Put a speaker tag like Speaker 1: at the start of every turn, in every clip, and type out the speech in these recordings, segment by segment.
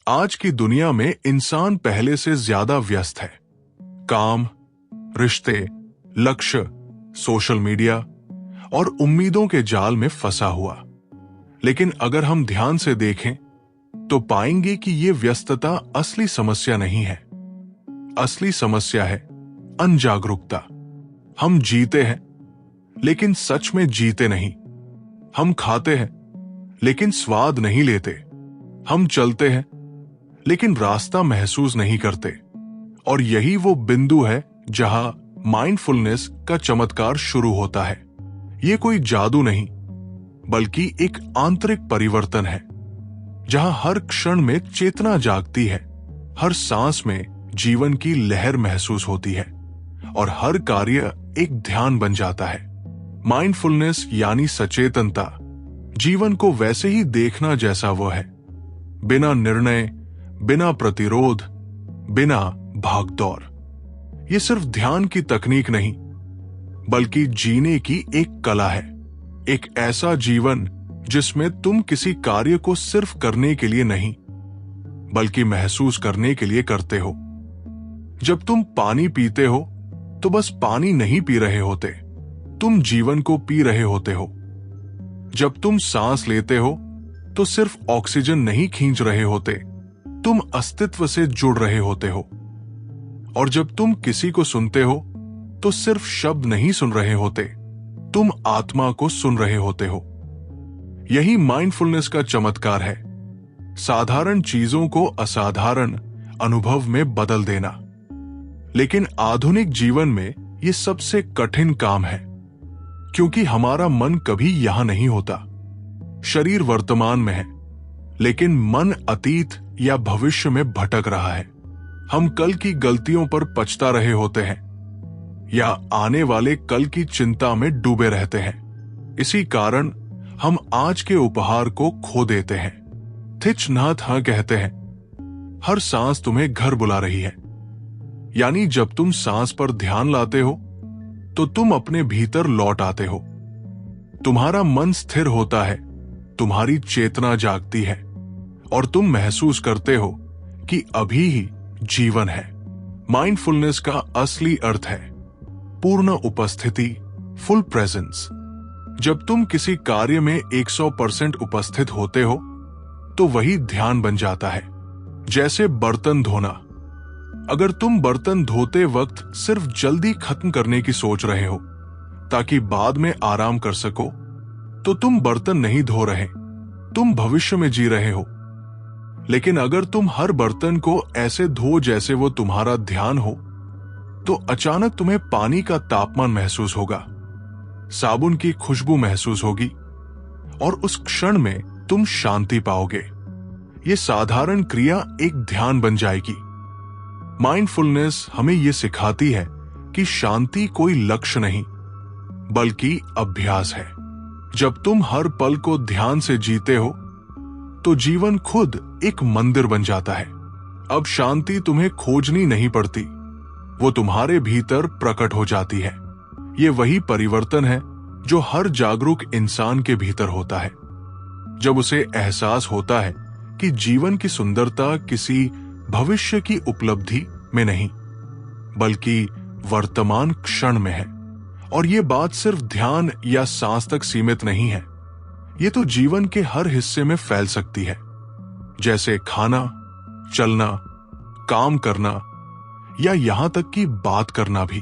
Speaker 1: आज की दुनिया में इंसान पहले से ज्यादा व्यस्त है। काम, रिश्ते, लक्ष्य, सोशल मीडिया और उम्मीदों के जाल में फंसा हुआ। लेकिन अगर हम ध्यान से देखें तो पाएंगे कि यह व्यस्तता असली समस्या नहीं है। असली समस्या है अनजागरूकता। हम जीते हैं लेकिन सच में जीते नहीं। हम खाते हैं लेकिन स्वाद नहीं लेते। हम चलते हैं लेकिन रास्ता महसूस नहीं करते। और यही वो बिंदु है जहां माइंडफुलनेस का चमत्कार शुरू होता है। ये कोई जादू नहीं, बल्कि एक आंतरिक परिवर्तन है, जहां हर क्षण में चेतना जागती है, हर सांस में जीवन की लहर महसूस होती है और हर कार्य एक ध्यान बन जाता है। माइंडफुलनेस यानी सचेतनता जीवन को वैसे ही देखना जैसा वो है, बिना निर्णय, बिना प्रतिरोध, बिना भागदौड़। ये सिर्फ ध्यान की तकनीक नहीं, बल्कि जीने की एक कला है। एक ऐसा जीवन जिसमें तुम किसी कार्य को सिर्फ करने के लिए नहीं, बल्कि महसूस करने के लिए करते हो। जब तुम पानी पीते हो तो बस पानी नहीं पी रहे होते, तुम जीवन को पी रहे होते हो। जब तुम सांस लेते हो तो सिर्फ ऑक्सीजन नहीं खींच रहे होते, तुम अस्तित्व से जुड़ रहे होते हो। और जब तुम किसी को सुनते हो तो सिर्फ शब्द नहीं सुन रहे होते, तुम आत्मा को सुन रहे होते हो। यही माइंडफुलनेस का चमत्कार है, साधारण चीजों को असाधारण अनुभव में बदल देना। लेकिन आधुनिक जीवन में यह सबसे कठिन काम है, क्योंकि हमारा मन कभी यहां नहीं होता। शरीर वर्तमान में है, लेकिन मन अतीत या भविष्य में भटक रहा है। हम कल की गलतियों पर पछता रहे होते हैं या आने वाले कल की चिंता में डूबे रहते हैं। इसी कारण हम आज के उपहार को खो देते हैं। थिच नाथ हाँ कहते हैं, हर सांस तुम्हें घर बुला रही है। यानी जब तुम सांस पर ध्यान लाते हो तो तुम अपने भीतर लौट आते हो। तुम्हारा मन स्थिर होता है, तुम्हारी चेतना जागती है और तुम महसूस करते हो कि अभी ही जीवन है। माइंडफुलनेस का असली अर्थ है पूर्ण उपस्थिति, फुल प्रेजेंस। जब तुम किसी कार्य में 100% उपस्थित होते हो तो वही ध्यान बन जाता है। जैसे बर्तन धोना। अगर तुम बर्तन धोते वक्त सिर्फ जल्दी खत्म करने की सोच रहे हो ताकि बाद में आराम कर सको, तो तुम बर्तन नहीं धो रहे, तुम भविष्य में जी रहे हो। लेकिन अगर तुम हर बर्तन को ऐसे धो जैसे वो तुम्हारा ध्यान हो, तो अचानक तुम्हें पानी का तापमान महसूस होगा, साबुन की खुशबू महसूस होगी और उस क्षण में तुम शांति पाओगे। ये साधारण क्रिया एक ध्यान बन जाएगी। माइंडफुलनेस हमें यह सिखाती है कि शांति कोई लक्ष्य नहीं, बल्कि अभ्यास है। जब तुम हर पल को ध्यान से जीते हो तो जीवन खुद एक मंदिर बन जाता है। अब शांति तुम्हें खोजनी नहीं पड़ती, वो तुम्हारे भीतर प्रकट हो जाती है। ये वही परिवर्तन है जो हर जागरूक इंसान के भीतर होता है, जब उसे एहसास होता है कि जीवन की सुंदरता किसी भविष्य की उपलब्धि में नहीं, बल्कि वर्तमान क्षण में है। और ये बात सिर्फ ध्यान या सांस तक सीमित नहीं है, ये तो जीवन के हर हिस्से में फैल सकती है, जैसे खाना, चलना, काम करना या यहां तक कि बात करना भी।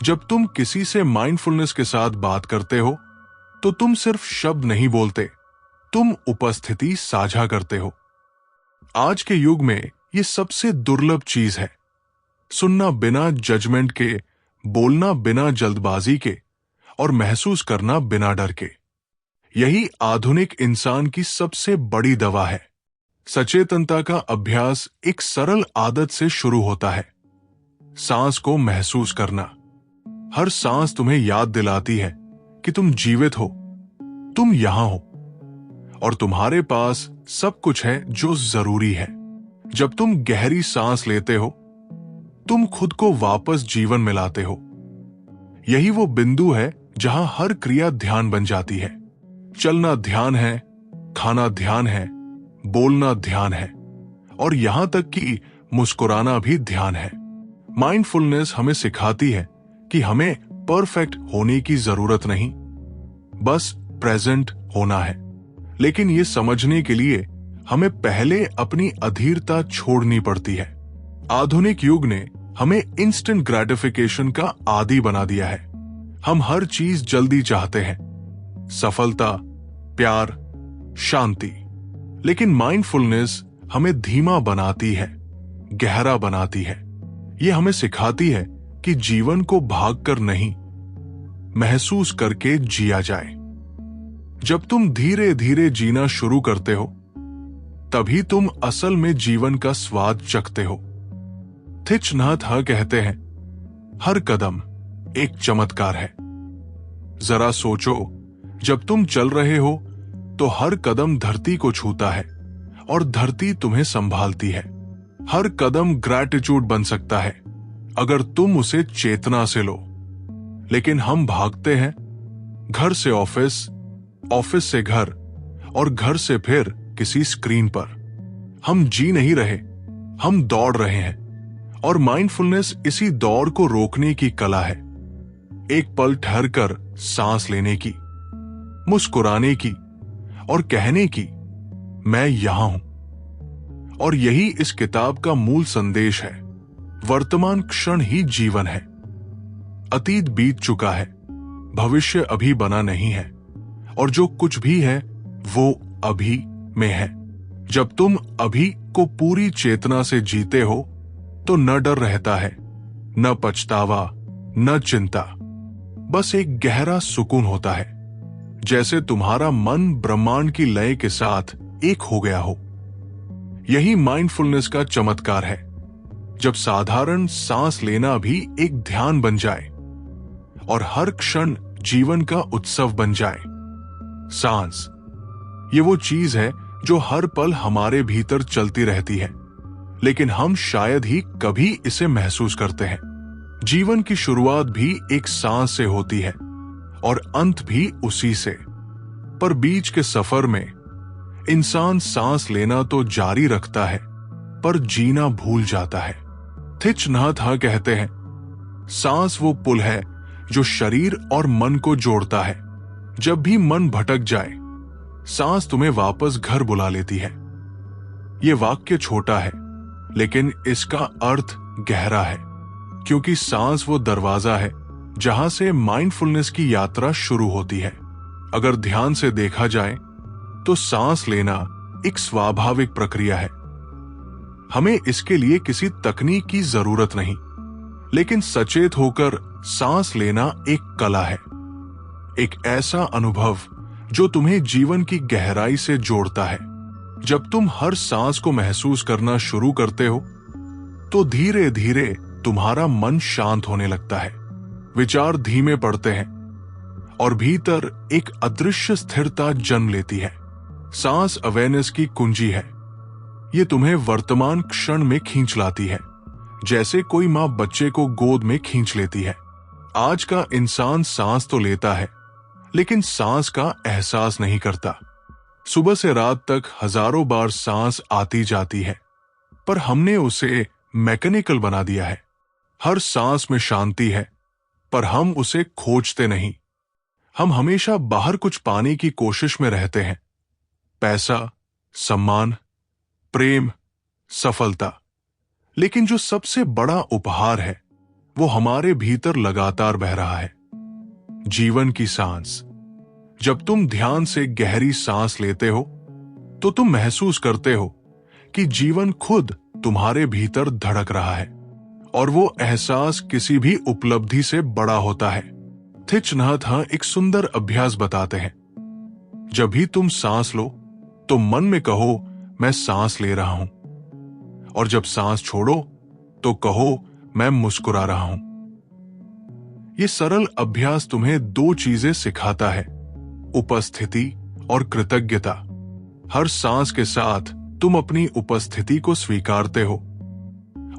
Speaker 1: जब तुम किसी से माइंडफुलनेस के साथ बात करते हो तो तुम सिर्फ शब्द नहीं बोलते, तुम उपस्थिति साझा करते हो। आज के युग में ये सबसे दुर्लभ चीज है, सुनना बिना जजमेंट के, बोलना बिना जल्दबाजी के और महसूस करना बिना डर के। यही आधुनिक इंसान की सबसे बड़ी दवा है। सचेतनता का अभ्यास एक सरल आदत से शुरू होता है, सांस को महसूस करना। हर सांस तुम्हें याद दिलाती है कि तुम जीवित हो, तुम यहां हो और तुम्हारे पास सब कुछ है जो जरूरी है। जब तुम गहरी सांस लेते हो, तुम खुद को वापस जीवन में लाते हो। यही वो बिंदु है जहां हर क्रिया ध्यान बन जाती है। चलना ध्यान है, खाना ध्यान है, बोलना ध्यान है और यहां तक कि मुस्कुराना भी ध्यान है। माइंडफुलनेस हमें सिखाती है कि हमें परफेक्ट होने की जरूरत नहीं, बस प्रेजेंट होना है। लेकिन ये समझने के लिए हमें पहले अपनी अधीरता छोड़नी पड़ती है। आधुनिक युग ने हमें इंस्टेंट ग्रेटिफिकेशन का आदी बना दिया है। हम हर चीज जल्दी चाहते हैं, सफलता, प्यार, शांति। लेकिन माइंडफुलनेस हमें धीमा बनाती है, गहरा बनाती है। ये हमें सिखाती है कि जीवन को भागकर नहीं, महसूस करके जिया जाए। जब तुम धीरे धीरे जीना शुरू करते हो, तभी तुम असल में जीवन का स्वाद चखते हो। थिच नाथ हा कहते हैं, हर कदम एक चमत्कार है। जरा सोचो, जब तुम चल रहे हो तो हर कदम धरती को छूता है और धरती तुम्हें संभालती है। हर कदम ग्रैटिट्यूड बन सकता है अगर तुम उसे चेतना से लो। लेकिन हम भागते हैं, घर से ऑफिस, ऑफिस से घर और घर से फिर किसी स्क्रीन पर। हम जी नहीं रहे, हम दौड़ रहे हैं। और माइंडफुलनेस इसी दौड़ को रोकने की कला है। एक पल ठहरकर सांस लेने की, मुस्कुराने की और कहने की, मैं यहां हूं। और यही इस किताब का मूल संदेश है। वर्तमान क्षण ही जीवन है। अतीत बीत चुका है, भविष्य अभी बना नहीं है, और जो कुछ भी है वो अभी में है। जब तुम अभी को पूरी चेतना से जीते हो तो न डर रहता है, न पछतावा, न चिंता, बस एक गहरा सुकून होता है, जैसे तुम्हारा मन ब्रह्मांड की लय के साथ एक हो गया हो। यही माइंडफुलनेस का चमत्कार है, जब साधारण सांस लेना भी एक ध्यान बन जाए और हर क्षण जीवन का उत्सव बन जाए। सांस, ये वो चीज है जो हर पल हमारे भीतर चलती रहती है, लेकिन हम शायद ही कभी इसे महसूस करते हैं। जीवन की शुरुआत भी एक सांस से होती है और अंत भी उसी से। पर बीच के सफर में इंसान सांस लेना तो जारी रखता है, पर जीना भूल जाता है। थिच नाथ हा कहते हैं, सांस वो पुल है जो शरीर और मन को जोड़ता है। जब भी मन भटक जाए, सांस तुम्हें वापस घर बुला लेती है। यह वाक्य छोटा है, लेकिन इसका अर्थ गहरा है, क्योंकि सांस वो दरवाजा है जहां से माइंडफुलनेस की यात्रा शुरू होती है। अगर ध्यान से देखा जाए तो सांस लेना एक स्वाभाविक प्रक्रिया है। हमें इसके लिए किसी तकनीक की जरूरत नहीं, लेकिन सचेत होकर सांस लेना एक कला है, एक ऐसा अनुभव जो तुम्हें जीवन की गहराई से जोड़ता है। जब तुम हर सांस को महसूस करना शुरू करते हो तो धीरे धीरे तुम्हारा मन शांत होने लगता है, विचार धीमे पड़ते हैं और भीतर एक अदृश्य स्थिरता जन्म लेती है। सांस अवेयरनेस की कुंजी है। ये तुम्हें वर्तमान क्षण में खींच लाती है, जैसे कोई मां बच्चे को गोद में खींच लेती है। आज का इंसान सांस तो लेता है, लेकिन सांस का एहसास नहीं करता। सुबह से रात तक हजारों बार सांस आती जाती है, पर हमने उसे मैकेनिकल बना दिया है। हर सांस में शांति है, पर हम उसे खोजते नहीं। हम हमेशा बाहर कुछ पाने की कोशिश में रहते हैं, पैसा, सम्मान, प्रेम, सफलता। लेकिन जो सबसे बड़ा उपहार है वो हमारे भीतर लगातार बह रहा है, जीवन की सांस। जब तुम ध्यान से गहरी सांस लेते हो तो तुम महसूस करते हो कि जीवन खुद तुम्हारे भीतर धड़क रहा है, और वो एहसास किसी भी उपलब्धि से बड़ा होता है। थिच नाथ हा एक सुंदर अभ्यास बताते हैं। जब भी तुम सांस लो तो मन में कहो, मैं सांस ले रहा हूं, और जब सांस छोड़ो तो कहो, मैं मुस्कुरा रहा हूं। यह सरल अभ्यास तुम्हें दो चीजें सिखाता है, उपस्थिति और कृतज्ञता। हर सांस के साथ तुम अपनी उपस्थिति को स्वीकारते हो,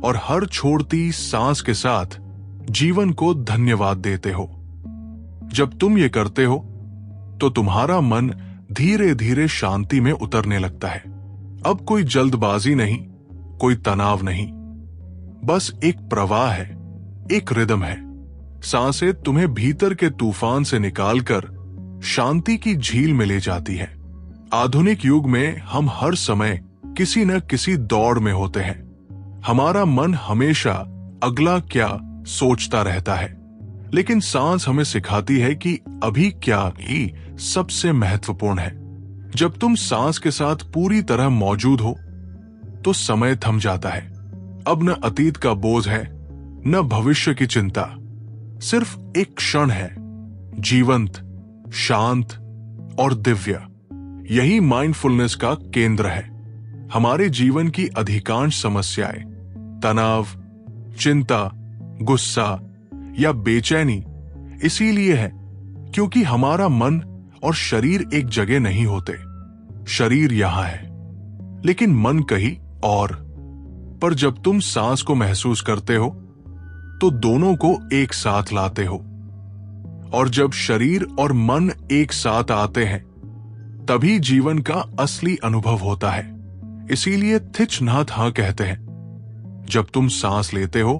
Speaker 1: और हर छोड़ती सांस के साथ जीवन को धन्यवाद देते हो। जब तुम ये करते हो तो तुम्हारा मन धीरे धीरे शांति में उतरने लगता है। अब कोई जल्दबाजी नहीं, कोई तनाव नहीं, बस एक प्रवाह है, एक रिदम है। सांसें तुम्हें भीतर के तूफान से निकालकर शांति की झील में ले जाती है। आधुनिक युग में हम हर समय किसी न किसी दौड़ में होते हैं। हमारा मन हमेशा अगला क्या सोचता रहता है, लेकिन सांस हमें सिखाती है कि अभी क्या ही सबसे महत्वपूर्ण है। जब तुम सांस के साथ पूरी तरह मौजूद हो तो समय थम जाता है। अब न अतीत का बोझ है, न भविष्य की चिंता, सिर्फ एक क्षण है, जीवंत, शांत और दिव्य। यही माइंडफुलनेस का केंद्र है। हमारे जीवन की अधिकांश समस्याएं, तनाव, चिंता, गुस्सा या बेचैनी इसीलिए है क्योंकि हमारा मन और शरीर एक जगह नहीं होते। शरीर यहां है, लेकिन मन कहीं और। पर जब तुम सांस को महसूस करते हो तो दोनों को एक साथ लाते हो, और जब शरीर और मन एक साथ आते हैं तभी जीवन का असली अनुभव होता है। इसीलिए थिच नाथ हां कहते हैं, जब तुम सांस लेते हो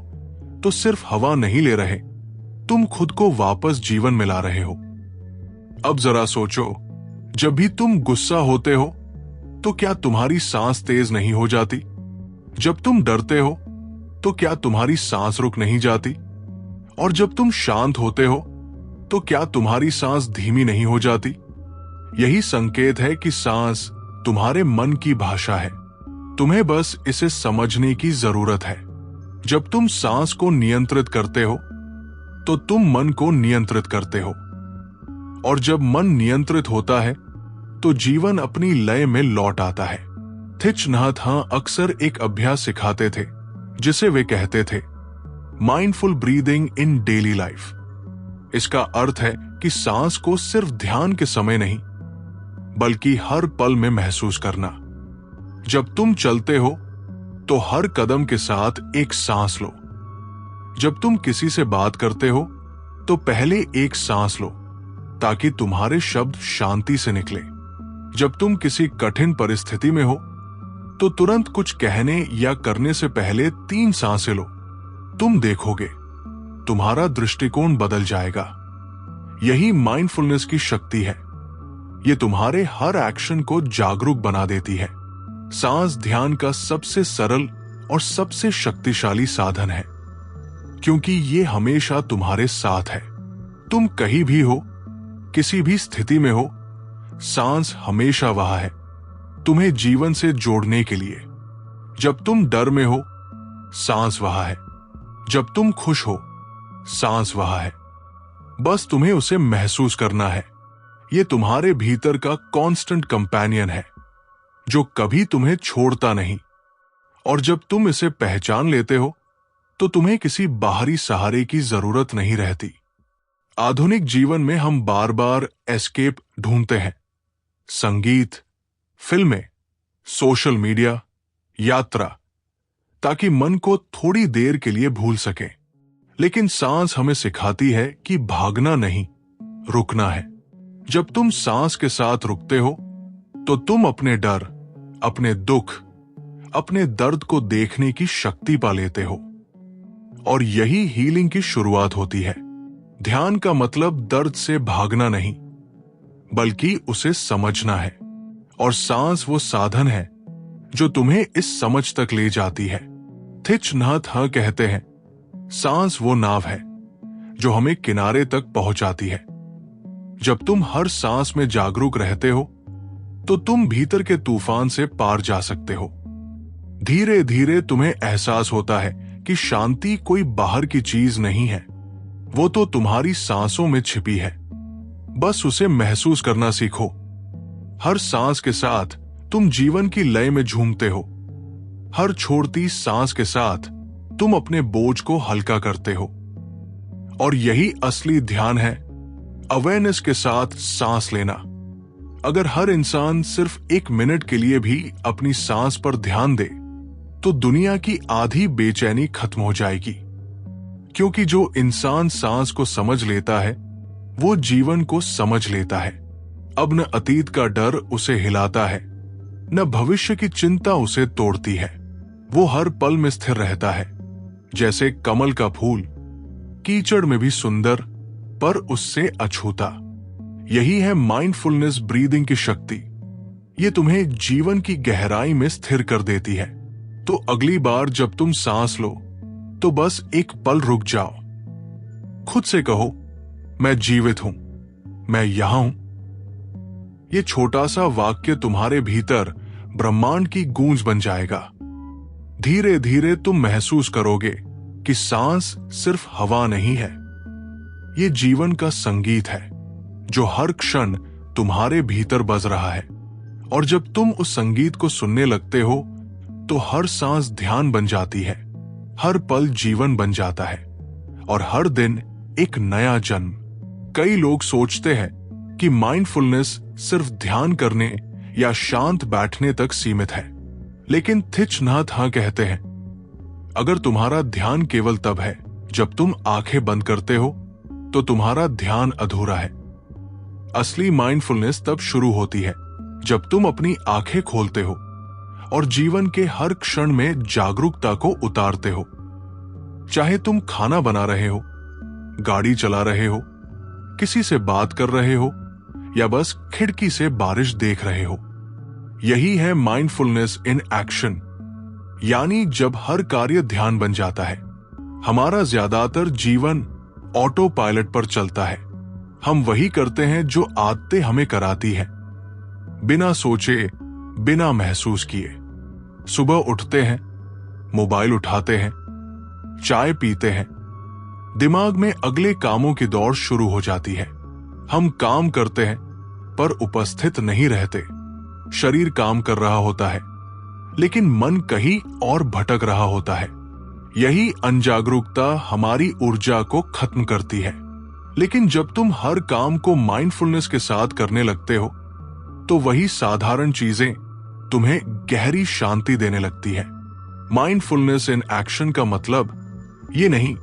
Speaker 1: तो सिर्फ हवा नहीं ले रहे, तुम खुद को वापस जीवन में ला रहे हो। अब जरा सोचो, जब भी तुम गुस्सा होते हो तो क्या तुम्हारी सांस तेज नहीं हो जाती? जब तुम डरते हो तो क्या तुम्हारी सांस रुक नहीं जाती? और जब तुम शांत होते हो तो क्या तुम्हारी सांस धीमी नहीं हो जाती? यही संकेत है कि सांस तुम्हारे मन की भाषा है। तुम्हें बस इसे समझने की जरूरत है। जब तुम सांस को नियंत्रित करते हो तो तुम मन को नियंत्रित करते हो, और जब मन नियंत्रित होता है तो जीवन अपनी लय में लौट आता है। थिच नाथ हां अक्सर एक अभ्यास सिखाते थे जिसे वे कहते थे mindful breathing in daily life. इसका अर्थ है कि सांस को सिर्फ ध्यान के समय नहीं बल्कि हर पल में महसूस करना। जब तुम चलते हो तो हर कदम के साथ एक सांस लो। जब तुम किसी से बात करते हो तो पहले एक सांस लो ताकि तुम्हारे शब्द शांति से निकले। जब तुम किसी कठिन परिस्थिति में हो तो तुरंत कुछ कहने या करने से पहले 3 सांसें लो। तुम देखोगे तुम्हारा दृष्टिकोण बदल जाएगा। यही माइंडफुलनेस की शक्ति है। ये तुम्हारे हर एक्शन को जागरूक बना देती है। सांस ध्यान का सबसे सरल और सबसे शक्तिशाली साधन है क्योंकि ये हमेशा तुम्हारे साथ है। तुम कहीं भी हो, किसी भी स्थिति में हो, सांस हमेशा वहां है तुम्हें जीवन से जोड़ने के लिए। जब तुम डर में हो, सांस वहां है। जब तुम खुश हो, सांस वहां है। बस तुम्हें उसे महसूस करना है। ये तुम्हारे भीतर का कांस्टेंट कंपेनियन है जो कभी तुम्हें छोड़ता नहीं। और जब तुम इसे पहचान लेते हो तो तुम्हें किसी बाहरी सहारे की जरूरत नहीं रहती। आधुनिक जीवन में हम बार बार एस्केप ढूंढते हैं। संगीत, फिल्में, सोशल मीडिया, यात्रा, ताकि मन को थोड़ी देर के लिए भूल सके। लेकिन सांस हमें सिखाती है कि भागना नहीं, रुकना है। जब तुम सांस के साथ रुकते हो तो तुम अपने डर, अपने दुख, अपने दर्द को देखने की शक्ति पा लेते हो, और यही हीलिंग की शुरुआत होती है। ध्यान का मतलब दर्द से भागना नहीं बल्कि उसे समझना है, और सांस वो साधन है जो तुम्हें इस समझ तक ले जाती है। थिच नाथ हां कहते हैं, सांस वो नाव है जो हमें किनारे तक पहुंचाती है। जब तुम हर सांस में जागरूक रहते हो तो तुम भीतर के तूफान से पार जा सकते हो। धीरे धीरे तुम्हें एहसास होता है कि शांति कोई बाहर की चीज नहीं है, वो तो तुम्हारी सांसों में छिपी है। बस उसे महसूस करना सीखो। हर सांस के साथ तुम जीवन की लय में झूमते हो। हर छोड़ती सांस के साथ तुम अपने बोझ को हल्का करते हो। और यही असली ध्यान है, अवेयरनेस के साथ सांस लेना। अगर हर इंसान सिर्फ 1 मिनट के लिए भी अपनी सांस पर ध्यान दे तो दुनिया की आधी बेचैनी खत्म हो जाएगी। क्योंकि जो इंसान सांस को समझ लेता है वो जीवन को समझ लेता है। अब न अतीत का डर उसे हिलाता है, न भविष्य की चिंता उसे तोड़ती है। वो हर पल में स्थिर रहता है, जैसे कमल का फूल, कीचड़ में भी सुंदर पर उससे अछूता। यही है माइंडफुलनेस ब्रीदिंग की शक्ति। ये तुम्हें जीवन की गहराई में स्थिर कर देती है। तो अगली बार जब तुम सांस लो तो बस एक पल रुक जाओ, खुद से कहो, मैं जीवित हूं, मैं यहां हूं। ये छोटा सा वाक्य तुम्हारे भीतर ब्रह्मांड की गूंज बन जाएगा। धीरे धीरे तुम महसूस करोगे कि सांस सिर्फ हवा नहीं है, ये जीवन का संगीत है जो हर क्षण तुम्हारे भीतर बज रहा है। और जब तुम उस संगीत को सुनने लगते हो तो हर सांस ध्यान बन जाती है, हर पल जीवन बन जाता है और हर दिन एक नया जन्म। कई लोग सोचते हैं कि माइंडफुलनेस सिर्फ ध्यान करने या शांत बैठने तक सीमित है, लेकिन थिच नाथ हां कहते हैं, अगर तुम्हारा ध्यान केवल तब है जब तुम आंखें बंद करते हो तो तुम्हारा ध्यान अधूरा है। असली माइंडफुलनेस तब शुरू होती है जब तुम अपनी आंखें खोलते हो और जीवन के हर क्षण में जागरूकता को उतारते हो। चाहे तुम खाना बना रहे हो, गाड़ी चला रहे हो, किसी से बात कर रहे हो या बस खिड़की से बारिश देख रहे हो, यही है माइंडफुलनेस इन एक्शन। यानी जब हर कार्य ध्यान बन जाता है। हमारा ज्यादातर जीवन ऑटो पायलट पर चलता है। हम वही करते हैं जो आदतें हमें कराती हैं, बिना सोचे, बिना महसूस किए। सुबह उठते हैं, मोबाइल उठाते हैं, चाय पीते हैं, दिमाग में अगले कामों की दौड़ शुरू हो जाती है। हम काम करते हैं पर उपस्थित नहीं रहते। शरीर काम कर रहा होता है लेकिन मन कहीं और भटक रहा होता है। यही अनजागरूकता हमारी ऊर्जा को खत्म करती है। लेकिन जब तुम हर काम को माइंडफुलनेस के साथ करने लगते हो तो वही साधारण चीजें तुम्हें गहरी शांति देने लगती है। माइंडफुलनेस इन एक्शन का मतलब ये नहीं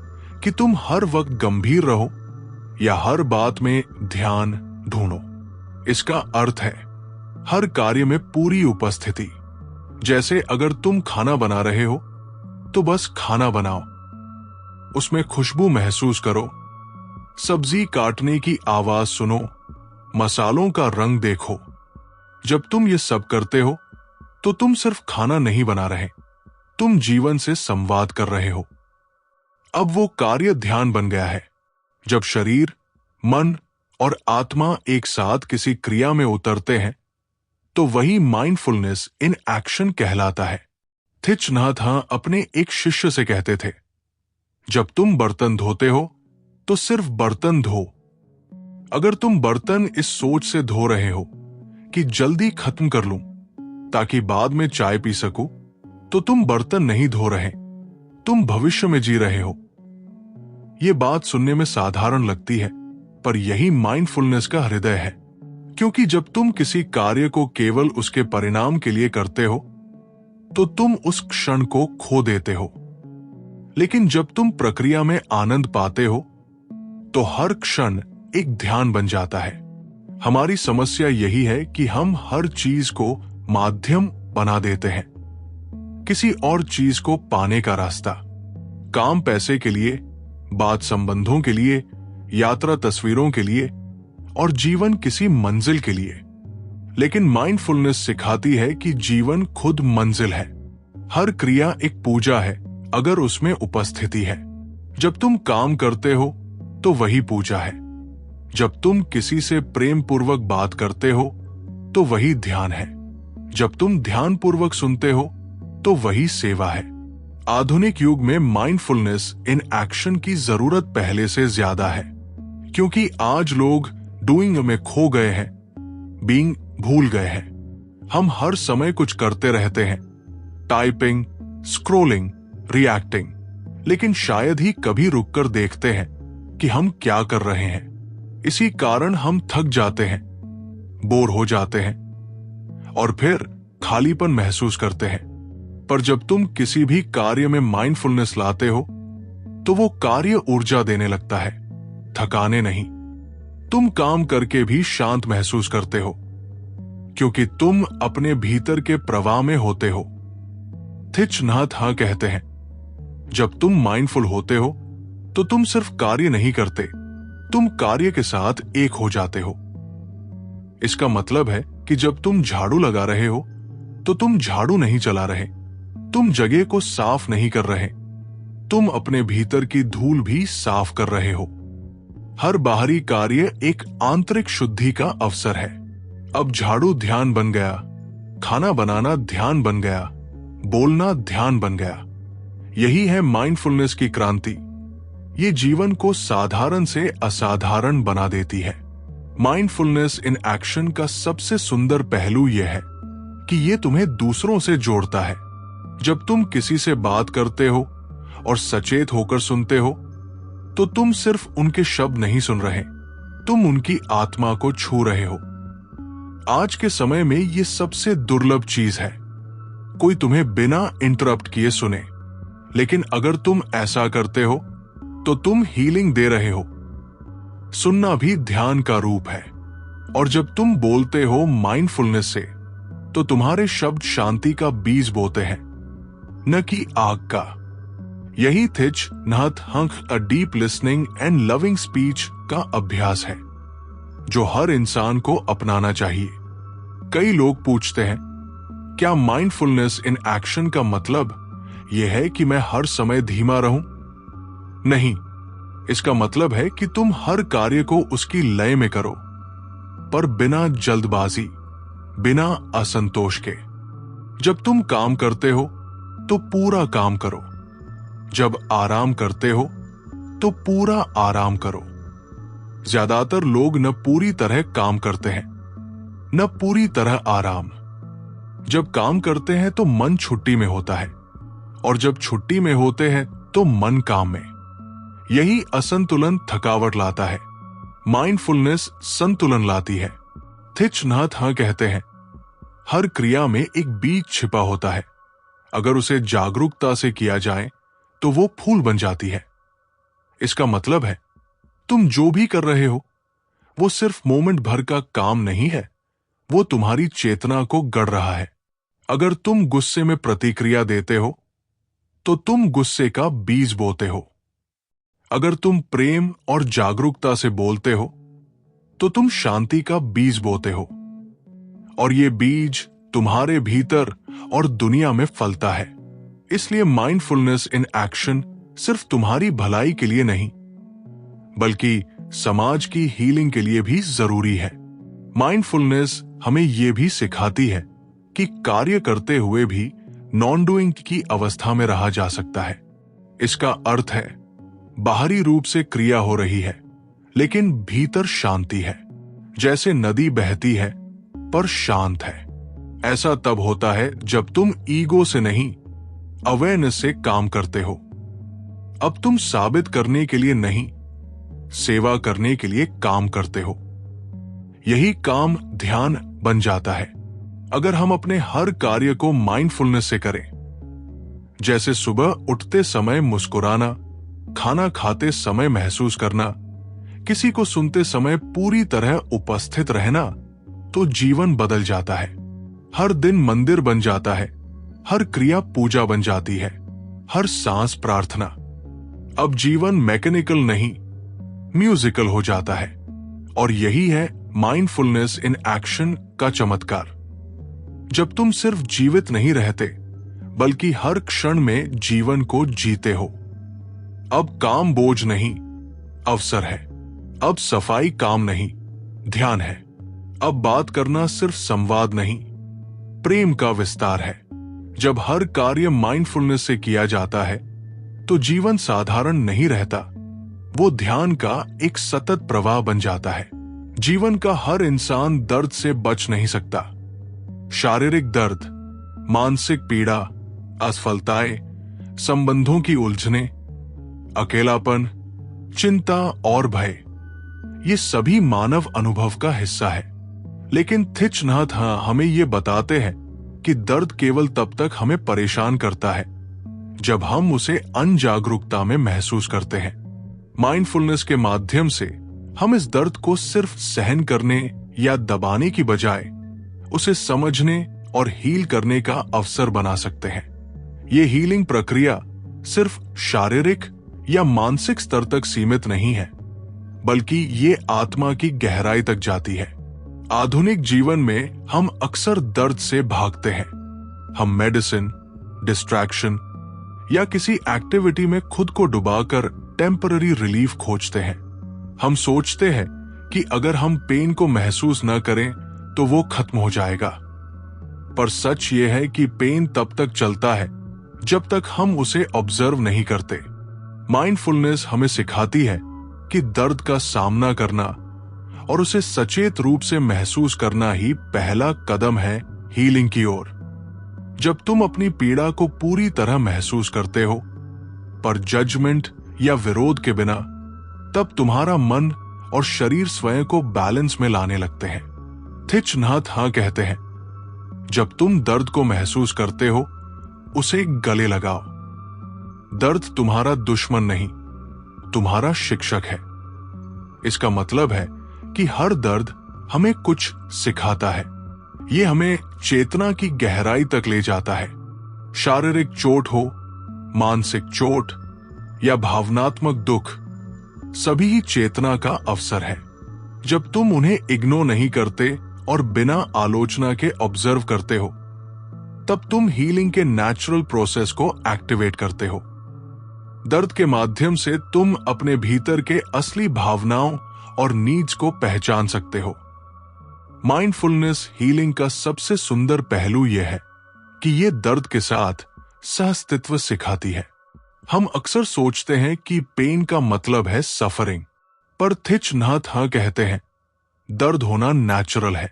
Speaker 1: कि तुम हर वक्त गंभीर रहो या हर बात में ध्यान ढूंढो। इसका अर्थ है हर कार्य में पूरी उपस्थिति। जैसे अगर तुम खाना बना रहे हो तो बस खाना बनाओ, उसमें खुशबू महसूस करो, सब्जी काटने की आवाज सुनो, मसालों का रंग देखो। जब तुम ये सब करते हो तो तुम सिर्फ खाना नहीं बना रहे, तुम जीवन से संवाद कर रहे हो। अब वो कार्य ध्यान बन गया है। जब शरीर, मन और आत्मा एक साथ किसी क्रिया में उतरते हैं तो वही माइंडफुलनेस इन एक्शन कहलाता है। थिच नाथ हां अपने एक शिष्य से कहते थे, जब तुम बर्तन धोते हो तो सिर्फ बर्तन धो। अगर तुम बर्तन इस सोच से धो रहे हो कि जल्दी खत्म कर लूं ताकि बाद में चाय पी सकूं, तो तुम बर्तन नहीं धो रहे, तुम भविष्य में जी रहे हो। यह बात सुनने में साधारण लगती है, पर यही माइंडफुलनेस का हृदय है। क्योंकि जब तुम किसी कार्य को केवल उसके परिणाम के लिए करते हो तो तुम उस क्षण को खो देते हो। लेकिन जब तुम प्रक्रिया में आनंद पाते हो तो हर क्षण एक ध्यान बन जाता है। हमारी समस्या यही है कि हम हर चीज को माध्यम बना देते हैं, किसी और चीज को पाने का रास्ता। काम पैसे के लिए, बात संबंधों के लिए, यात्रा तस्वीरों के लिए और जीवन किसी मंजिल के लिए। लेकिन माइंडफुलनेस सिखाती है कि जीवन खुद मंजिल है। हर क्रिया एक पूजा है अगर उसमें उपस्थिति है। जब तुम काम करते हो तो वही पूजा है। जब तुम किसी से प्रेम पूर्वक बात करते हो तो वही ध्यान है। जब तुम ध्यान पूर्वक सुनते हो तो वही सेवा है। आधुनिक युग में माइंडफुलनेस इन एक्शन की जरूरत पहले से ज्यादा है, क्योंकि आज लोग डूइंग में खो गए हैं, बीइंग भूल गए हैं। हम हर समय कुछ करते रहते हैं, टाइपिंग, स्क्रोलिंग, रिएक्टिंग, लेकिन शायद ही कभी रुककर देखते हैं कि हम क्या कर रहे हैं। इसी कारण हम थक जाते हैं, बोर हो जाते हैं और फिर खालीपन महसूस करते हैं। पर जब तुम किसी भी कार्य में माइंडफुलनेस लाते हो तो वो कार्य ऊर्जा देने लगता है, थकाने नहीं। तुम काम करके भी शांत महसूस करते हो, क्योंकि तुम अपने भीतर के प्रवाह में होते हो। थिच नाथ हाँ कहते हैं, जब तुम माइंडफुल होते हो तो तुम सिर्फ कार्य नहीं करते, तुम कार्य के साथ एक हो जाते हो। इसका मतलब है कि जब तुम झाड़ू लगा रहे हो तो तुम झाड़ू नहीं चला रहे, तुम जगह को साफ नहीं कर रहे, तुम अपने भीतर की धूल भी साफ कर रहे हो। हर बाहरी कार्य एक आंतरिक शुद्धि का अवसर है। अब झाड़ू ध्यान बन गया, खाना बनाना ध्यान बन गया, बोलना ध्यान बन गया। यही है माइंडफुलनेस की क्रांति। ये जीवन को साधारण से असाधारण बना देती है। माइंडफुलनेस इन एक्शन का सबसे सुंदर पहलू यह है कि ये तुम्हें दूसरों से जोड़ता है। जब तुम किसी से बात करते हो और सचेत होकर सुनते हो तो तुम सिर्फ उनके शब्द नहीं सुन रहे, तुम उनकी आत्मा को छू रहे हो। आज के समय में ये सबसे दुर्लभ चीज है, कोई तुम्हें बिना इंटरप्ट किए सुने। लेकिन अगर तुम ऐसा करते हो तो तुम हीलिंग दे रहे हो। सुनना भी ध्यान का रूप है, और जब तुम बोलते हो माइंडफुलनेस से तो तुम्हारे शब्द शांति का बीज बोते हैं, न कि आग का। यही Thich Nhat Hanh a deep listening and loving speech का अभ्यास है जो हर इंसान को अपनाना चाहिए। कई लोग पूछते हैं, क्या माइंडफुलनेस इन एक्शन का मतलब यह है कि मैं हर समय धीमा रहूं? नहीं, इसका मतलब है कि तुम हर कार्य को उसकी लय में करो, पर बिना जल्दबाजी, बिना असंतोष के। जब तुम काम करते हो तो पूरा काम करो, जब आराम करते हो तो पूरा आराम करो। ज्यादातर लोग न पूरी तरह काम करते हैं, न पूरी तरह आराम। जब काम करते हैं तो मन छुट्टी में होता है, और जब छुट्टी में होते हैं तो मन काम में। यही असंतुलन थकावट लाता है। माइंडफुलनेस संतुलन लाती है। थिच नाथ हाँ कहते हैं, हर क्रिया में एक बीज छिपा होता है। अगर उसे जागरूकता से किया जाए तो वो फूल बन जाती है। इसका मतलब है तुम जो भी कर रहे हो वो सिर्फ मोमेंट भर का काम नहीं है, वो तुम्हारी चेतना को गढ़ रहा है। अगर तुम गुस्से में प्रतिक्रिया देते हो तो तुम गुस्से का बीज बोते हो। अगर तुम प्रेम और जागरूकता से बोलते हो तो तुम शांति का बीज बोते हो, और ये बीज तुम्हारे भीतर और दुनिया में फलता है। इसलिए माइंडफुलनेस इन एक्शन सिर्फ तुम्हारी भलाई के लिए नहीं, बल्कि समाज की हीलिंग के लिए भी जरूरी है। माइंडफुलनेस हमें यह भी सिखाती है कि कार्य करते हुए भी नॉन डूइंग की अवस्था में रहा जा सकता है। इसका अर्थ है बाहरी रूप से क्रिया हो रही है लेकिन भीतर शांति है। जैसे नदी बहती है पर शांत है। ऐसा तब होता है जब तुम ईगो से नहीं, अवेयरनेस से काम करते हो। अब तुम साबित करने के लिए नहीं, सेवा करने के लिए काम करते हो। यही काम ध्यान बन जाता है अगर हम अपने हर कार्य को माइंडफुलनेस से करें। जैसे सुबह उठते समय मुस्कुराना, खाना खाते समय महसूस करना, किसी को सुनते समय पूरी तरह उपस्थित रहना, तो जीवन बदल जाता है। हर दिन मंदिर बन जाता है, हर क्रिया पूजा बन जाती है, हर सांस प्रार्थना। अब जीवन मैकेनिकल नहीं, म्यूजिकल हो जाता है। और यही है माइंडफुलनेस इन एक्शन का चमत्कार। जब तुम सिर्फ जीवित नहीं रहते बल्कि हर क्षण में जीवन को जीते हो। अब काम बोझ नहीं, अवसर है। अब सफाई काम नहीं, ध्यान है। अब बात करना सिर्फ संवाद नहीं, प्रेम का विस्तार है। जब हर कार्य माइंडफुलनेस से किया जाता है तो जीवन साधारण नहीं रहता, वो ध्यान का एक सतत प्रवाह बन जाता है। जीवन का हर इंसान दर्द से बच नहीं सकता। शारीरिक दर्द, मानसिक पीड़ा, असफलताएं, संबंधों की उलझने, अकेलापन, चिंता और भय, ये सभी मानव अनुभव का हिस्सा है। लेकिन थिच नाथ हमें ये बताते हैं कि दर्द केवल तब तक हमें परेशान करता है जब हम उसे अनजागरूकता में महसूस करते हैं। माइंडफुलनेस के माध्यम से हम इस दर्द को सिर्फ सहन करने या दबाने की बजाय उसे समझने और हील करने का अवसर बना सकते हैं। ये हीलिंग प्रक्रिया सिर्फ शारीरिक या मानसिक स्तर तक सीमित नहीं है, बल्कि ये आत्मा की गहराई तक जाती है। आधुनिक जीवन में हम अक्सर दर्द से भागते हैं। हम मेडिसिन, डिस्ट्रैक्शन या किसी एक्टिविटी में खुद को डुबाकर टेम्पररी रिलीफ खोजते हैं। हम सोचते हैं कि अगर हम पेन को महसूस न करें तो वो खत्म हो जाएगा। पर सच ये है कि पेन तब तक चलता है जब तक हम उसे ऑब्जर्व नहीं करते। माइंडफुलनेस हमें सिखाती है कि दर्द का सामना करना और उसे सचेत रूप से महसूस करना ही पहला कदम है हीलिंग की ओर। जब तुम अपनी पीड़ा को पूरी तरह महसूस करते हो, पर जजमेंट या विरोध के बिना, तब तुम्हारा मन और शरीर स्वयं को बैलेंस में लाने लगते हैं। थिच नाथ हां कहते हैं, जब तुम दर्द को महसूस करते हो, उसे गले लगाओ। दर्द तुम्हारा दुश्मन नहीं, तुम्हारा शिक्षक है। इसका मतलब है कि हर दर्द हमें कुछ सिखाता है। ये हमें चेतना की गहराई तक ले जाता है। शारीरिक चोट हो, मानसिक चोट या भावनात्मक दुख, सभी ही चेतना का अवसर है। जब तुम उन्हें इग्नोर नहीं करते और बिना आलोचना के ऑब्जर्व करते हो, तब तुम हीलिंग के नेचुरल प्रोसेस को एक्टिवेट करते हो। दर्द के माध्यम से तुम अपने भीतर के असली भावनाओं और नीड्स को पहचान सकते हो। माइंडफुलनेस हीलिंग का सबसे सुंदर पहलू यह है कि यह दर्द के साथ सहअस्तित्व सिखाती है। हम अक्सर सोचते हैं कि पेन का मतलब है सफरिंग, पर थिच नाथ हां कहते हैं, दर्द होना नेचुरल है,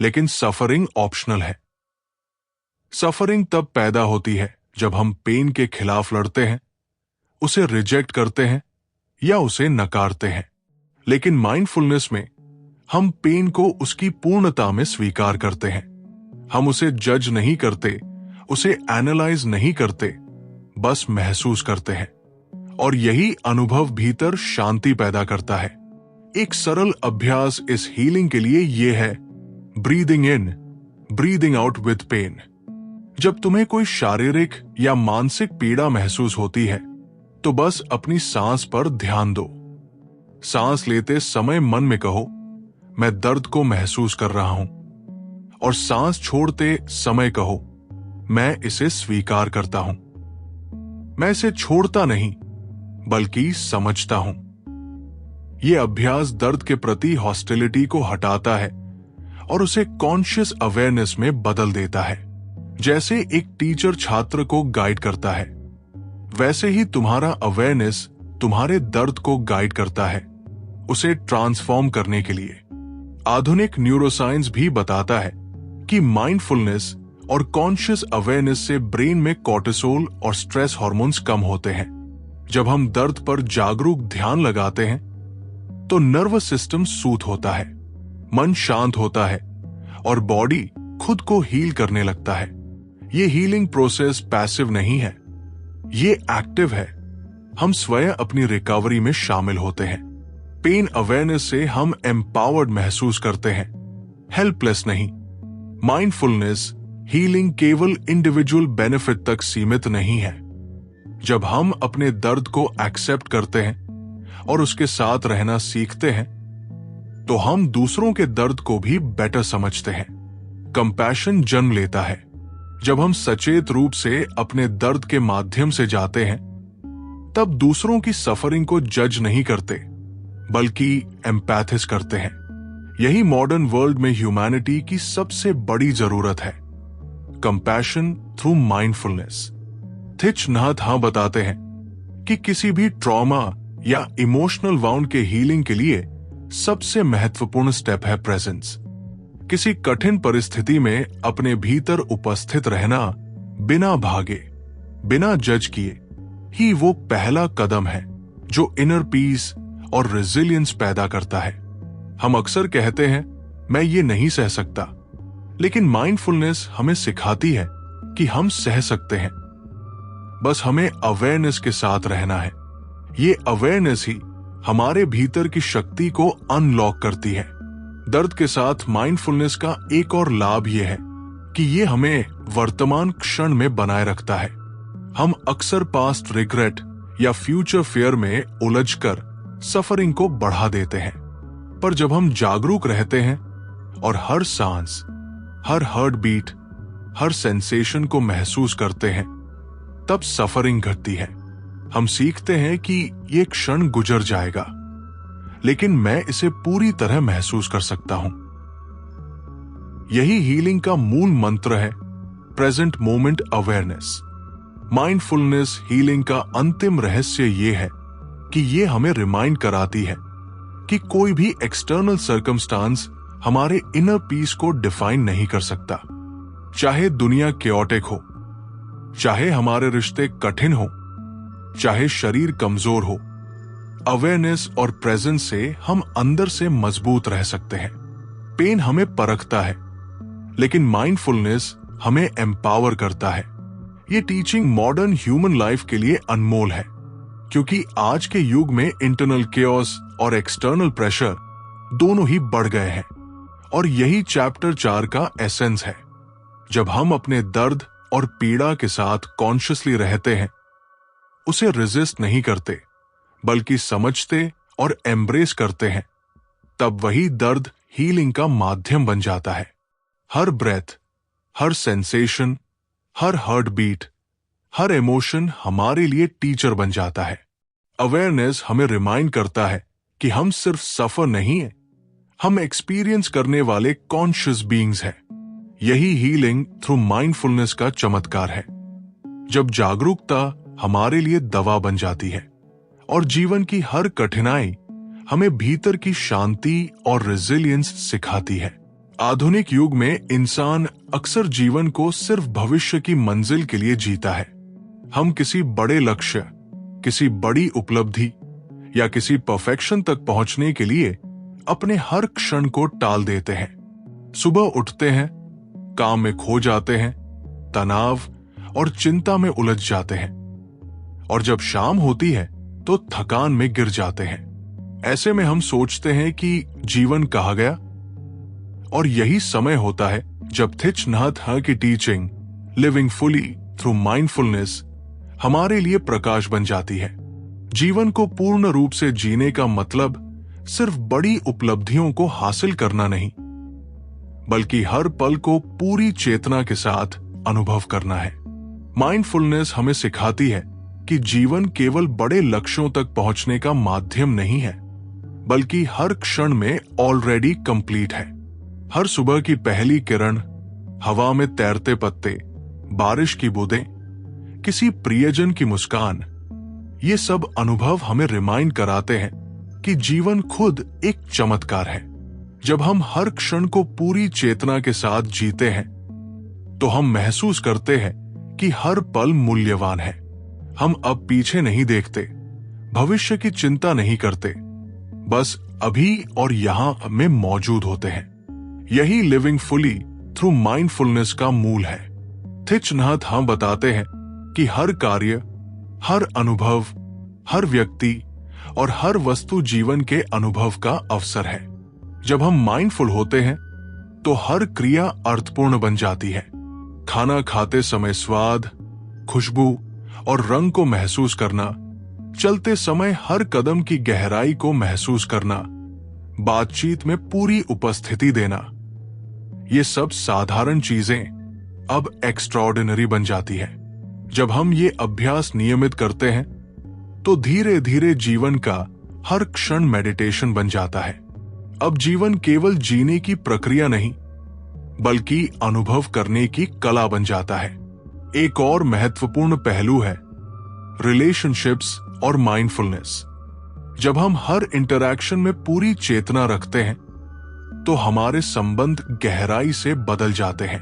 Speaker 1: लेकिन सफरिंग ऑप्शनल है। सफरिंग तब पैदा होती है जब हम पेन के खिलाफ लड़ते हैं, उसे रिजेक्ट करते हैं या उसे नकारते हैं। लेकिन माइंडफुलनेस में हम पेन को उसकी पूर्णता में स्वीकार करते हैं। हम उसे जज नहीं करते, उसे एनालाइज नहीं करते, बस महसूस करते हैं। और यही अनुभव भीतर शांति पैदा करता है। एक सरल अभ्यास इस हीलिंग के लिए यह है breathing in, breathing out with pain. जब तुम्हें कोई शारीरिक या मानसिक पीड़ा महसूस होती है, तो बस अपनी सांस पर ध्यान दो। सांस लेते समय मन में कहो, मैं दर्द को महसूस कर रहा हूं, और सांस छोड़ते समय कहो, मैं इसे स्वीकार करता हूं। मैं इसे छोड़ता नहीं, बल्कि समझता हूं। यह अभ्यास दर्द के प्रति हॉस्टिलिटी को हटाता है और उसे कॉन्शियस अवेयरनेस में बदल देता है। जैसे एक टीचर छात्र को गाइड करता है, वैसे ही तुम्हारा अवेयरनेस तुम्हारे दर्द को गाइड करता है, उसे ट्रांसफॉर्म करने के लिए। आधुनिक न्यूरोसाइंस भी बताता है कि माइंडफुलनेस और कॉन्शियस अवेयरनेस से ब्रेन में कॉर्टिसोल और स्ट्रेस हार्मोन्स कम होते हैं। जब हम दर्द पर जागरूक ध्यान लगाते हैं, तो नर्वस सिस्टम सूथ होता है, मन शांत होता है और बॉडी खुद को हील करने लगता है। ये हीलिंग प्रोसेस पैसिव नहीं है, ये एक्टिव है। हम स्वयं अपनी रिकवरी में शामिल होते हैं। पेन अवेयरनेस से हम एम्पावर्ड महसूस करते हैं, हेल्पलेस नहीं। माइंडफुलनेस हीलिंग केवल इंडिविजुअल बेनिफिट तक सीमित नहीं है। जब हम अपने दर्द को एक्सेप्ट करते हैं और उसके साथ रहना सीखते हैं, तो हम दूसरों के दर्द को भी बेटर समझते हैं। कंपैशन जन्म लेता है जब हम सचेत रूप से अपने दर्द के माध्यम से जाते हैं। तब दूसरों की सफरिंग को जज नहीं करते, बल्कि एम्पैथिस करते हैं। यही मॉडर्न वर्ल्ड में ह्यूमैनिटी की सबसे बड़ी जरूरत है, कंपैशन थ्रू माइंडफुलनेस। थिच नाथ हां बताते हैं कि किसी भी ट्रॉमा या इमोशनल वाउंड के हीलिंग के लिए सबसे महत्वपूर्ण स्टेप है प्रेजेंस। किसी कठिन परिस्थिति में अपने भीतर उपस्थित रहना, बिना भागे, बिना जज किए, ही वो पहला कदम है जो इनर पीस और रेजिलियंस पैदा करता है। हम अक्सर कहते हैं, मैं ये नहीं सह सकता, लेकिन माइंडफुलनेस हमें सिखाती है कि हम सह सकते हैं। बस हमें अवेयरनेस के साथ रहना है। ये अवेयरनेस ही हमारे भीतर की शक्ति को अनलॉक करती है। दर्द के साथ माइंडफुलनेस का एक और लाभ यह है कि ये हमें वर्तमान क्षण में बनाए रखता है। हम अक्सर पास्ट रिग्रेट या फ्यूचर फियर में उलझकर सफरिंग को बढ़ा देते हैं, पर जब हम जागरूक रहते हैं और हर सांस, हर हार्ट बीट, हर सेंसेशन को महसूस करते हैं, तब सफरिंग घटती है। हम सीखते हैं कि ये क्षण गुजर जाएगा, लेकिन मैं इसे पूरी तरह महसूस कर सकता हूं। यही हीलिंग का मूल मंत्र है, present moment awareness. Mindfulness healing का अंतिम रहस्य यह है कि ये हमें रिमाइंड कराती है कि कोई भी एक्सटर्नल सर्कमस्टांस हमारे इनर पीस को डिफाइन नहीं कर सकता। चाहे दुनिया केओटिक हो, चाहे हमारे रिश्ते कठिन हो, चाहे शरीर कमजोर हो, अवेयरनेस और प्रेजेंस से हम अंदर से मजबूत रह सकते हैं। पेन हमें परखता है, लेकिन माइंडफुलनेस हमें एम्पावर करता है। ये टीचिंग मॉडर्न ह्यूमन लाइफ के लिए अनमोल है, क्योंकि आज के युग में इंटरनल केओस और एक्सटर्नल प्रेशर दोनों ही बढ़ गए हैं। और यही चैप्टर 4 का एसेंस है। जब हम अपने दर्द और पीड़ा के साथ कॉन्शियसली रहते हैं, उसे रेजिस्ट नहीं करते, बल्कि समझते और एम्ब्रेस करते हैं, तब वही दर्द हीलिंग का माध्यम बन जाता है। हर ब्रेथ, हर सेंसेशन, हर हार्ट बीट, हर इमोशन हमारे लिए टीचर बन जाता है। अवेयरनेस हमें रिमाइंड करता है कि हम सिर्फ सफर नहीं है, हम एक्सपीरियंस करने वाले कॉन्शियस बीइंग्स हैं। यही हीलिंग थ्रू माइंडफुलनेस का चमत्कार है। जब जागरूकता हमारे लिए दवा बन जाती है और जीवन की हर कठिनाई हमें भीतर की शांति और रेजिलियंस सिखाती है। आधुनिक युग में इंसान अक्सर जीवन को सिर्फ भविष्य की मंजिल के लिए जीता है। हम किसी बड़े लक्ष्य, किसी बड़ी उपलब्धि या किसी परफेक्शन तक पहुंचने के लिए अपने हर क्षण को टाल देते हैं। सुबह उठते हैं, काम में खो जाते हैं, तनाव और चिंता में उलझ जाते हैं, और जब शाम होती है तो थकान में गिर जाते हैं। ऐसे में हम सोचते हैं कि जीवन कहाँ गया। और यही समय होता है जब थिच नहत हा की teaching living fully through mindfulness हमारे लिए प्रकाश बन जाती है। जीवन को पूर्ण रूप से जीने का मतलब सिर्फ बड़ी उपलब्धियों को हासिल करना नहीं, बल्कि हर पल को पूरी चेतना के साथ अनुभव करना है। माइंडफुलनेस हमें सिखाती है कि जीवन केवल बड़े लक्ष्यों तक पहुंचने का माध्यम नहीं है, बल्कि हर क्षण में ऑलरेडी कंप्लीट है। हर सुबह की पहली किरण, हवा में तैरते पत्ते, बारिश की बूंदें, किसी प्रियजन की मुस्कान, ये सब अनुभव हमें रिमाइंड कराते हैं कि जीवन खुद एक चमत्कार है। जब हम हर क्षण को पूरी चेतना के साथ जीते हैं, तो हम महसूस करते हैं कि हर पल मूल्यवान है। हम अब पीछे नहीं देखते, भविष्य की चिंता नहीं करते, बस अभी और यहां में मौजूद होते हैं। यही लिविंग फुली थ्रू माइंडफुलनेस का मूल है। थिच नहत हम बताते हैं कि हर कार्य, हर अनुभव, हर व्यक्ति और हर वस्तु जीवन के अनुभव का अवसर है। जब हम माइंडफुल होते हैं तो हर क्रिया अर्थपूर्ण बन जाती है। खाना खाते समय स्वाद, खुशबू और रंग को महसूस करना, चलते समय हर कदम की गहराई को महसूस करना, बातचीत में पूरी उपस्थिति देना, ये सब साधारण चीजें अब एक्स्ट्राऑर्डिनरी बन जाती है। जब हम ये अभ्यास नियमित करते हैं तो धीरे धीरे जीवन का हर क्षण मेडिटेशन बन जाता है। अब जीवन केवल जीने की प्रक्रिया नहीं, बल्कि अनुभव करने की कला बन जाता है। एक और महत्वपूर्ण पहलू है रिलेशनशिप्स और माइंडफुलनेस। जब हम हर इंटरैक्शन में पूरी चेतना रखते हैं तो हमारे संबंध गहराई से बदल जाते हैं।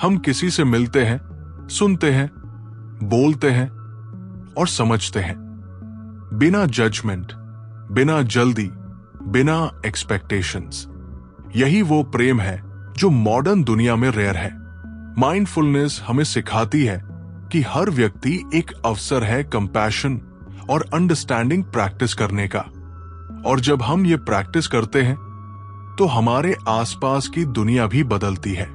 Speaker 1: हम किसी से मिलते हैं, सुनते हैं, बोलते हैं और समझते हैं, बिना जजमेंट, बिना जल्दी, बिना एक्सपेक्टेशंस। यही वो प्रेम है जो मॉडर्न दुनिया में रेयर है। माइंडफुलनेस हमें सिखाती है कि हर व्यक्ति एक अवसर है कंपैशन और अंडरस्टैंडिंग प्रैक्टिस करने का। और जब हम ये प्रैक्टिस करते हैं तो हमारे आसपास की दुनिया भी बदलती है।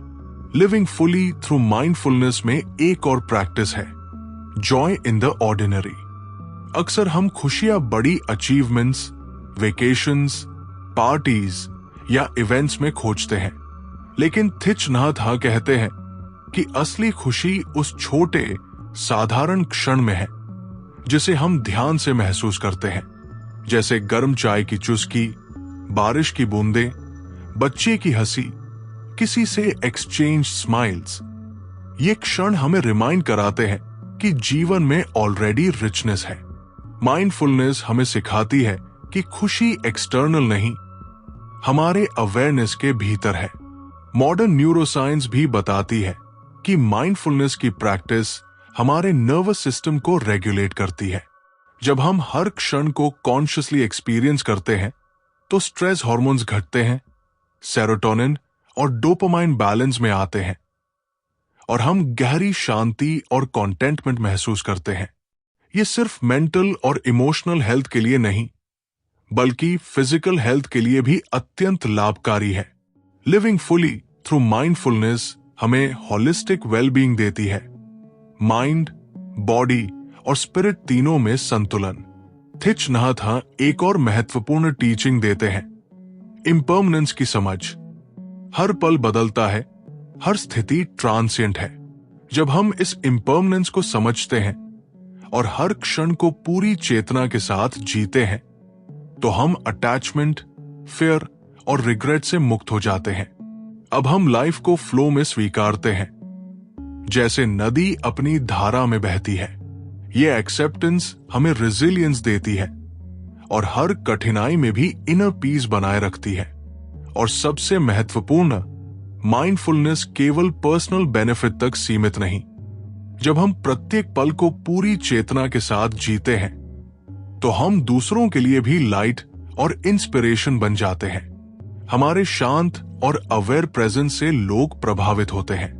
Speaker 1: लिविंग फुली थ्रू माइंडफुलनेस में एक और प्रैक्टिस है जॉय इन द ऑर्डिनरी। अक्सर हम खुशियां बड़ी अचीवमेंट्स, वेकेशंस, पार्टीज या इवेंट्स में खोजते हैं, लेकिन थिच नाथ हा कहते हैं कि असली खुशी उस छोटे साधारण क्षण में है जिसे हम ध्यान से महसूस करते हैं, जैसे गर्म चाय की चुस्की, बारिश की बूंदें, बच्चे की हंसी, किसी से एक्सचेंज स्माइल्स। ये क्षण हमें रिमाइंड कराते हैं कि जीवन में ऑलरेडी रिचनेस है। माइंडफुलनेस हमें सिखाती है कि खुशी एक्सटर्नल नहीं, हमारे अवेयरनेस के भीतर है। मॉडर्न न्यूरोसाइंस भी बताती है कि माइंडफुलनेस की प्रैक्टिस हमारे नर्वस सिस्टम को रेगुलेट करती है। जब हम हर क्षण को कॉन्शियसली एक्सपीरियंस करते हैं तो स्ट्रेस हार्मोन्स घटते हैं, सेरोटोनिन और डोपामाइन बैलेंस में आते हैं और हम गहरी शांति और कंटेंटमेंट महसूस करते हैं। ये सिर्फ मेंटल और इमोशनल हेल्थ के लिए नहीं, बल्कि फिजिकल हेल्थ के लिए भी अत्यंत लाभकारी है। लिविंग फुली थ्रू माइंडफुलनेस हमें होलिस्टिक वेलबीइंग देती है, माइंड, बॉडी और स्पिरिट तीनों में संतुलन। थिच नाथ हा एक और महत्वपूर्ण टीचिंग देते हैं, इम्पर्मनेंस की समझ। हर पल बदलता है, हर स्थिति ट्रांसिएंट है। जब हम इस इम्पर्मनेंस को समझते हैं और हर क्षण को पूरी चेतना के साथ जीते हैं तो हम अटैचमेंट, फियर और रिग्रेट से मुक्त हो जाते हैं। अब हम लाइफ को फ्लो में स्वीकारते हैं, जैसे नदी अपनी धारा में बहती है। ये एक्सेप्टेंस हमें रेजिलियंस देती है और हर कठिनाई में भी इनर पीस बनाए रखती है। और सबसे महत्वपूर्ण, माइंडफुलनेस केवल पर्सनल बेनिफिट तक सीमित नहीं। जब हम प्रत्येक पल को पूरी चेतना के साथ जीते हैं तो हम दूसरों के लिए भी लाइट और इंस्पिरेशन बन जाते हैं। हमारे शांत और अवेयर प्रेजेंस से लोग प्रभावित होते हैं।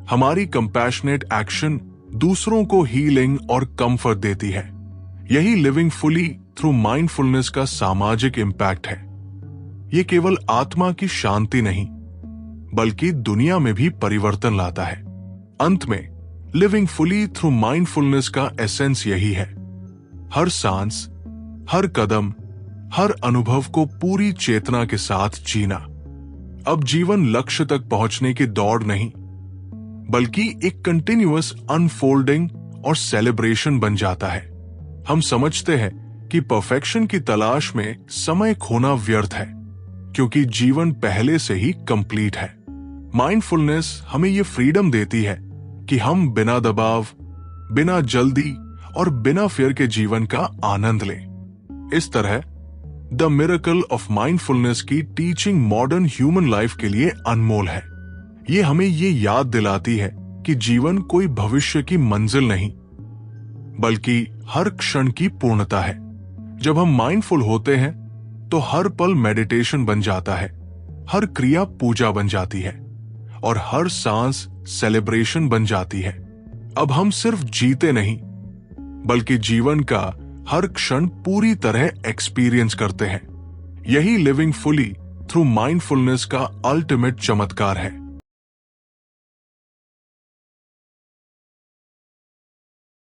Speaker 1: हमारी कंपैशनेट एक्शन दूसरों को हीलिंग और कंफर्ट देती है। यही लिविंग फुली थ्रू माइंडफुलनेस का सामाजिक इंपैक्ट है। ये केवल आत्मा की शांति नहीं, बल्कि दुनिया में भी परिवर्तन लाता है। अंत में लिविंग फुली थ्रू माइंडफुलनेस का एसेंस यही है, हर सांस, हर कदम, हर अनुभव को पूरी चेतना के साथ जीना। अब जीवन लक्ष्य तक पहुंचने की दौड़ नहीं, बल्कि एक कंटिन्यूअस अनफोल्डिंग और सेलिब्रेशन बन जाता है। हम समझते हैं कि परफेक्शन की तलाश में समय खोना व्यर्थ है, क्योंकि जीवन पहले से ही कंप्लीट है। माइंडफुलनेस हमें यह फ्रीडम देती है कि हम बिना दबाव, बिना जल्दी और बिना फियर के जीवन का आनंद लें। इस तरह द मिरेकल ऑफ माइंडफुलनेस की टीचिंग मॉडर्न ह्यूमन लाइफ के लिए अनमोल है। ये हमें ये याद दिलाती है कि जीवन कोई भविष्य की मंजिल नहीं, बल्कि हर क्षण की पूर्णता है। जब हम माइंडफुल होते हैं तो हर पल मेडिटेशन बन जाता है, हर क्रिया पूजा बन जाती है और हर सांस सेलिब्रेशन बन जाती है। अब हम सिर्फ जीते नहीं, बल्कि जीवन का हर क्षण पूरी तरह एक्सपीरियंस करते हैं। यही लिविंग फुली थ्रू माइंडफुलनेस का अल्टीमेट चमत्कार है।